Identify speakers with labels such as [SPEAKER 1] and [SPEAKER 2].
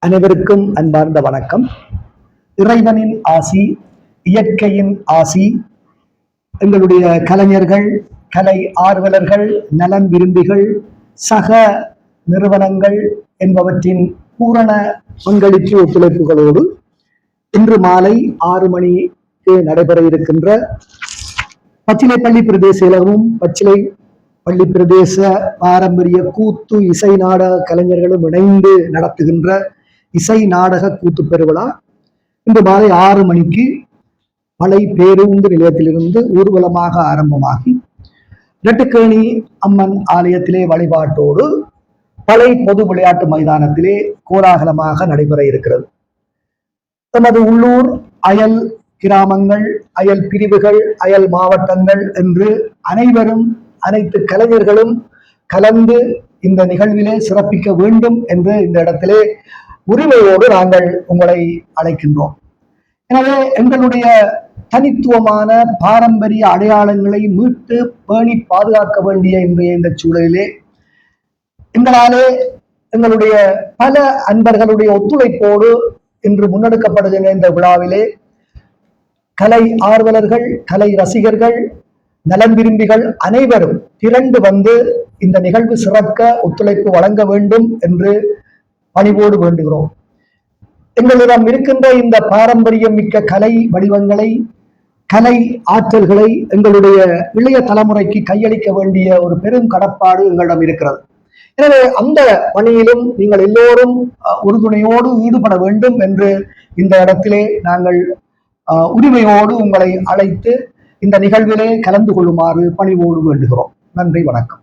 [SPEAKER 1] அனைவருக்கும் அன்பார்ந்த வணக்கம். இறைவனின் ஆசி, இயற்கையின் ஆசி, எங்களுடைய கலைஞர்கள், கலை ஆர்வலர்கள், நலன் விரும்பிகள், சக நிறுவனங்கள் என்பவற்றின் பூரண பங்களிப்பு ஒத்துழைப்புகளோடு இன்று மாலை 6 மணிக்கு நடைபெற இருக்கின்ற பச்சிலைப்பள்ளி பிரதேச இலவும் பச்சிலைப்பள்ளி பிரதேச பாரம்பரிய கூத்து இசை நாடக கலைஞர்களும் இணைந்து நடத்துகின்ற இசை நாடக கூத்து பெருவிழா இன்று மாலை 6 மணிக்கு பளை பேருந்து நிலையத்திலிருந்து ஊர்வலமாக ஆரம்பமாகி இரட்டுக்கேணி அம்மன் ஆலயத்திலே வழிபாட்டோடு பளை பொது விளையாட்டு மைதானத்திலே கோலாகலமாக நடைபெற இருக்கிறது. நமது உள்ளூர், அயல் கிராமங்கள், அயல் பிரிவுகள், அயல் மாவட்டங்கள் என்று அனைத்து கலைஞர்களும் கலந்து இந்த நிகழ்விலே சிறப்பிக்க வேண்டும் என்று இந்த இடத்திலே உரிமையோடு நாங்கள் உங்களை அழைக்கின்றோம். எனவே எங்களுடைய தனித்துவமான பாரம்பரிய அடையாளங்களை மீட்டு பேணி பாதுகாக்க வேண்டிய இன்றைய இந்த சூழலிலே எங்களாலே எங்களுடைய பல அன்பர்களுடைய ஒத்துழைப்போடு இன்று முன்னெடுக்கப்படுகின்ற இந்த விழாவிலே கலை ஆர்வலர்கள், கலை ரசிகர்கள், நலன் விரும்பிகள் அனைவரும் திரண்டு வந்து இந்த நிகழ்வு சிறக்க ஒத்துழைப்பு வழங்க வேண்டும் என்று பணிவோடு வேண்டுகிறோம். எங்களிடம் இருக்கின்ற இந்த பாரம்பரியம் மிக்க கலை வடிவங்களை, கலை ஆற்றல்களை எங்களுடைய இளைய தலைமுறைக்கு கையளிக்க வேண்டிய ஒரு பெரும் கடப்பாடு எங்களிடம் இருக்கிறது. எனவே அந்த பணியிலும் நீங்கள் எல்லோரும் உறுதுணையோடு ஈடுபட வேண்டும் என்று இந்த இடத்திலே நாங்கள் உரிமையோடு உங்களை அழைத்து இந்த நிகழ்விலே கலந்து கொள்ளுமாறு பணிவோடு வேண்டுகிறோம். நன்றி, வணக்கம்.